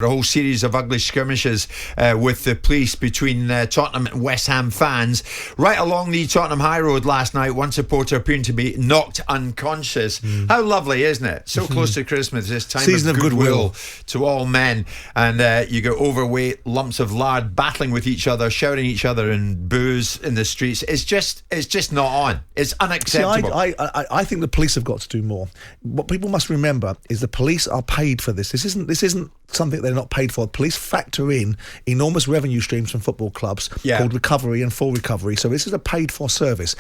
A whole series of ugly skirmishes with the police between Tottenham and West Ham fans. Right along the Tottenham High Road last night, one supporter appearing to be knocked unconscious. How lovely, isn't it? So close to Christmas, this time Season of goodwill to all men. And you got overweight lumps of lard battling with each other, shouting at each other and boos in the streets. It's just not on. It's unacceptable. See, I think the police have got to do more. What people must remember is the police are paid for this. This isn't something they're not paid for. Police factor in enormous revenue streams from football clubs called recovery and full recovery. So this is a paid for service.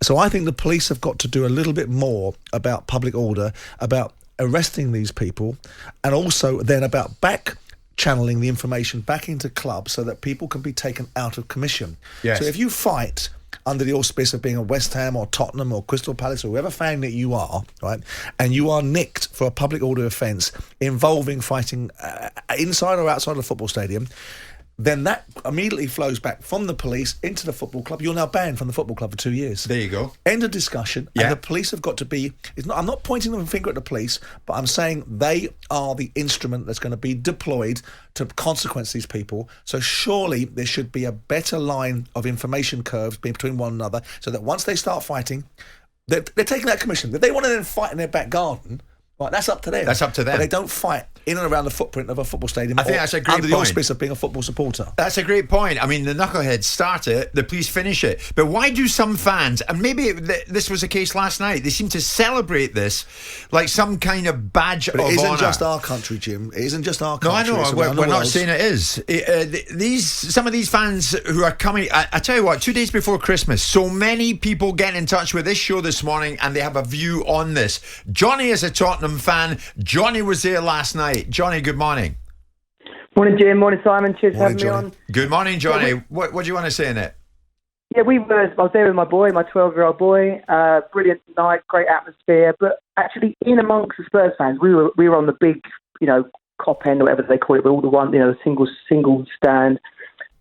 So I think the police have got to do a little bit more about public order, about arresting these people, and also then about channeling the information back into clubs so that people can be taken out of commission. Yes. So if you fight under the auspice of being a West Ham or Tottenham or Crystal Palace or whoever fan that you are, right, and you are nicked for a public order offence involving fighting inside or outside of a football stadium, then that immediately flows back from the police into the football club. You're now banned from the football club for 2 years. There you go. End of discussion. Yeah. And the police have got to be... I'm not pointing the finger at the police, but I'm saying they are the instrument that's going to be deployed to consequence these people. So surely there should be a better line of information curves between one another so that once they start fighting, they're taking that commission. If they want to then fight in their back garden... Right, that's up to them. That's up to them. But they don't fight in and around the footprint of a football stadium. I think that's a great under the point. auspice of being a football supporter. That's a great point. I mean, the knuckleheads start it, the police finish it. But why do some fans, and maybe this was the case last night, they seem to celebrate this like some kind of badge of honour. It isn't just our country, Jim. It isn't just our country. No, I know. We're not saying it is. Some of these fans who are coming, I tell you what, 2 days before Christmas, so many people get in touch with this show this morning and they have a view on this. Johnny is a Tottenham fan. Johnny was there last night. Johnny, good morning. Morning, Jim. Morning, Simon. Cheers for having Johnny. me on. Good morning, Johnny. What do you want to say in it? Yeah, I was there with my boy, my 12-year-old boy. Brilliant night, great atmosphere. But actually, in amongst the Spurs fans, we were on the big, cop end or whatever they call it, with all the single stand.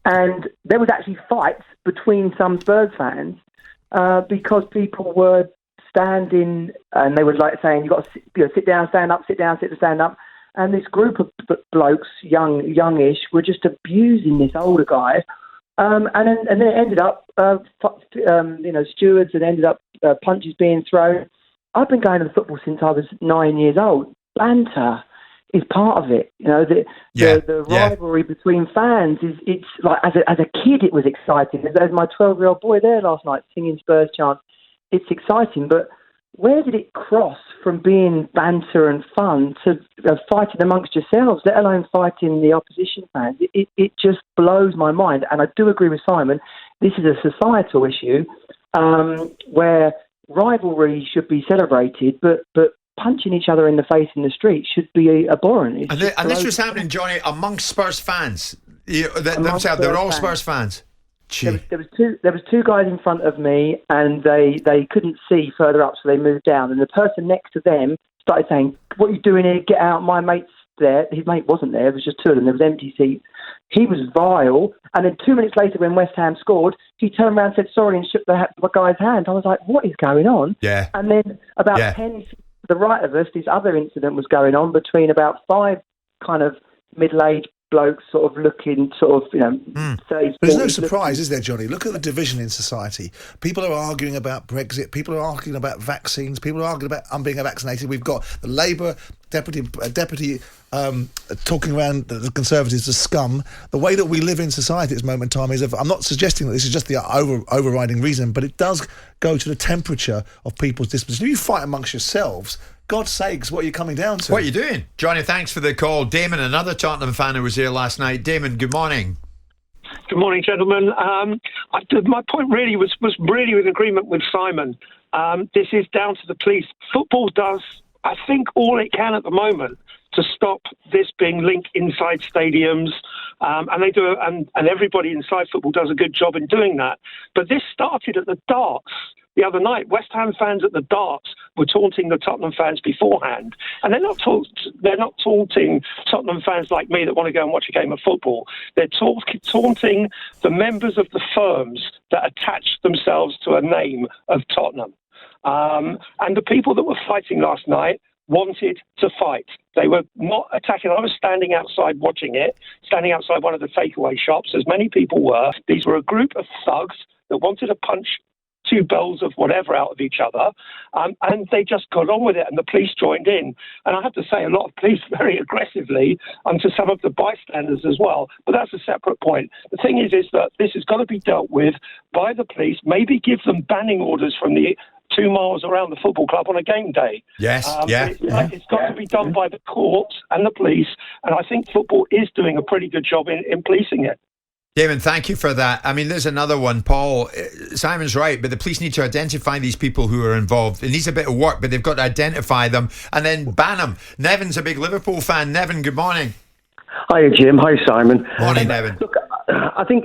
And there was actually fights between some Spurs fans because people were standing and they were like saying, "You got to sit down, stand up, sit down, stand up." And this group of blokes, youngish, were just abusing this older guy. And then it ended up, stewards, and ended up punches being thrown. I've been going to the football since I was 9 years old. Banter is part of it. The rivalry between fans it's like as a kid it was exciting. As my 12-year-old boy there last night singing Spurs chants, it's exciting. But where did it cross from being banter and fun to fighting amongst yourselves, let alone fighting the opposition fans? It just blows my mind. And I do agree with Simon. This is a societal issue where rivalry should be celebrated, but punching each other in the face in the street should be abhorrent. And this was happening, Johnny, amongst Spurs fans. They're all Spurs fans. There was two guys in front of me, and they couldn't see further up, so they moved down. And the person next to them started saying, "What are you doing here? Get out! My mate's there." His mate wasn't there. It was just two of them. There was empty seats. He was vile. And then 2 minutes later, when West Ham scored, he turned around and said sorry and shook the guy's hand. I was like, "What is going on?" Yeah. And then about 10 feet to the right of us, this other incident was going on between about 5 kind of middle-aged blokes sort of looking 30. There's no surprise, is there, Johnny? Look at the division in society. People are arguing about Brexit. People are arguing about vaccines. People are arguing about being vaccinated. We've got the Labour deputy talking around the Conservatives as scum. The way that we live in society at this moment in time is, I'm not suggesting that this is just the overriding reason, but it does go to the temperature of people's disposition. If you fight amongst yourselves, God's sakes, what are you coming down to? What are you doing? Johnny, thanks for the call. Damon, another Tottenham fan who was here last night. Damon, good morning. Good morning, gentlemen. My point really was really in agreement with Simon. This is down to the police. Football does, I think, all it can at the moment to stop this being linked inside stadiums, and they do, and everybody inside football does a good job in doing that. But this started at the darts. The other night, West Ham fans at the darts were taunting the Tottenham fans beforehand, and they're not taunting Tottenham fans like me that want to go and watch a game of football. They're taunting the members of the firms that attach themselves to a name of Tottenham. And the people that were fighting last night wanted to fight. They were not attacking. I was standing outside watching it, standing outside one of the takeaway shops, as many people were. These were a group of thugs that wanted to punch two bowls of whatever out of each other, and they just got on with it, and the police joined in. And I have to say, a lot of police very aggressively, and to some of the bystanders as well. But that's a separate point. The thing is that this has got to be dealt with by the police, maybe give them banning orders from the 2 miles around the football club on a game day. Yes, It's got to be done by the courts and the police, and I think football is doing a pretty good job in policing it. Damon, thank you for that. I mean, there's another one, Paul. Simon's right, but the police need to identify these people who are involved. It needs a bit of work, but they've got to identify them and then ban them. Nevin's a big Liverpool fan. Nevin, good morning. Hi, Jim. Hi, Simon. Morning, Nevin. Look, I think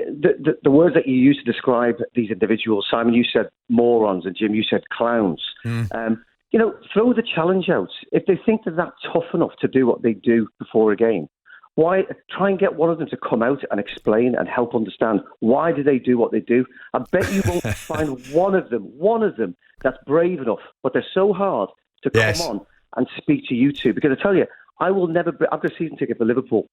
the words that you use to describe these individuals, Simon, you said morons, and Jim, you said clowns. Throw the challenge out. If they think they're that tough enough to do what they do before a game, why try and get one of them to come out and explain and help understand why do they do what they do? I bet you won't find one of them that's brave enough, but they're so hard to come on and speak to you two. Because I tell you, I've got a season ticket for Liverpool.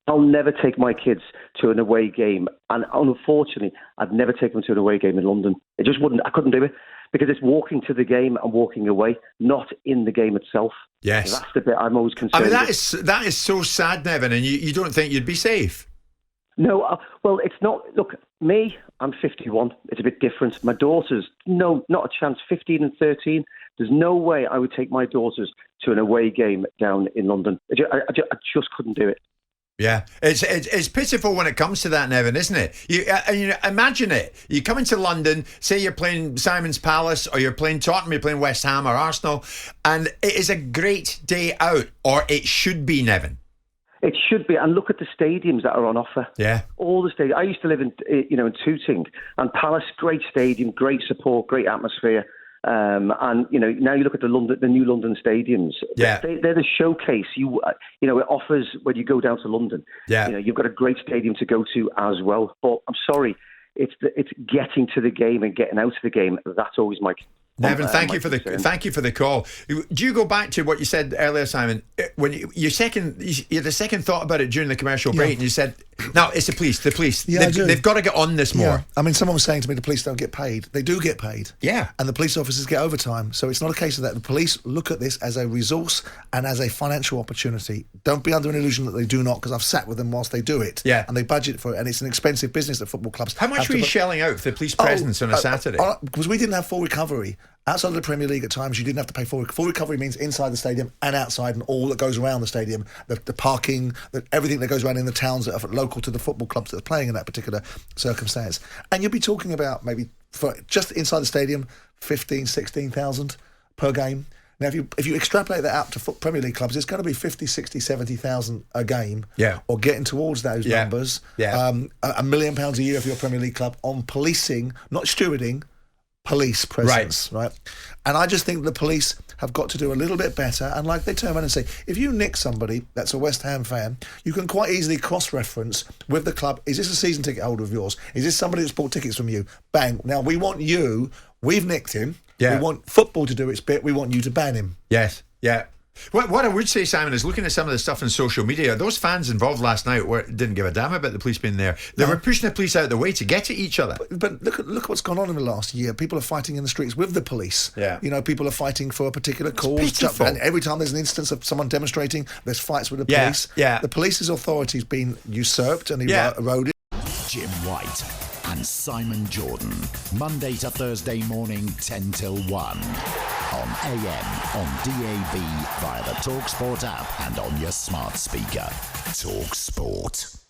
I'll never take my kids to an away game, and unfortunately, I'd never take them to an away game in London. It just wouldn't. I couldn't do it because it's walking to the game and walking away, not in the game itself. Yes, that's the bit I'm always concerned. I mean, that is so sad, Nevin, and you don't think you'd be safe? No, well, it's not. Look, me, I'm 51. It's a bit different. My daughters, no, not a chance. 15 and 13. There's no way I would take my daughters to an away game down in London. I just couldn't do it. Yeah, it's pitiful when it comes to that, Nevin, isn't it? You imagine it. You come into London, say you're playing Simon's Palace, or you're playing Tottenham, you're playing West Ham or Arsenal, and it is a great day out, or it should be, Nevin. It should be, and look at the stadiums that are on offer. Yeah, all the stadiums. I used to live in Tooting, and Palace, great stadium, great support, great atmosphere. And now you look at the new London stadiums. Yeah, they're the showcase. It offers when you go down to London. Yeah, you've got a great stadium to go to as well. But I'm sorry, it's getting to the game and getting out of the game. That's always my. Nevin, thank you for the call. Do you go back to what you said earlier, Simon? When you had a second thought about it during the commercial break, and you said, "No, it's the police. The police. Yeah, they've got to get on this more." Yeah. I mean, someone was saying to me, the police don't get paid. They do get paid. Yeah, and the police officers get overtime. So it's not a case of that. The police look at this as a resource and as a financial opportunity. Don't be under an illusion that they do not, because I've sat with them whilst they do it. Yeah, and they budget for it, and it's an expensive business at football clubs. How much were you shelling out for the police presence on a Saturday? Because we didn't have full recovery. Outside of the Premier League, at times you didn't have to pay full recovery. Means inside the stadium and outside, and all that goes around the stadium, the parking, everything that goes around in the towns that are local to the football clubs that are playing in that particular circumstance. And you'll be talking about maybe for just inside the stadium, 15,000, 16,000 per game. Now, if you extrapolate that out to Premier League clubs, it's going to be 50, 60, 70,000 a game. Yeah. Or getting towards those numbers. Yeah. £1 million a year for your Premier League club on policing, not stewarding. Police presence, right? And I just think the police have got to do a little bit better. And like they turn around and say, if you nick somebody that's a West Ham fan, you can quite easily cross-reference with the club. Is this a season ticket holder of yours? Is this somebody that's bought tickets from you? Bang. Now, we want you. We've nicked him. Yeah. We want football to do its bit. We want you to ban him. Yes. Yeah. What I would say, Simon, is looking at some of the stuff on social media, those fans involved last night didn't give a damn about the police being there. They were pushing the police out of the way to get at each other. But look at what's gone on in the last year. People are fighting in the streets with the police. Yeah. People are fighting for a particular cause. And every time there's an instance of someone demonstrating, there's fights with the police. Yeah. The police's authority has been usurped and eroded. Jim White and Simon Jordan, Monday to Thursday morning, 10 till 1. On AM, on DAB, via the talkSPORT app and on your smart speaker. talkSPORT.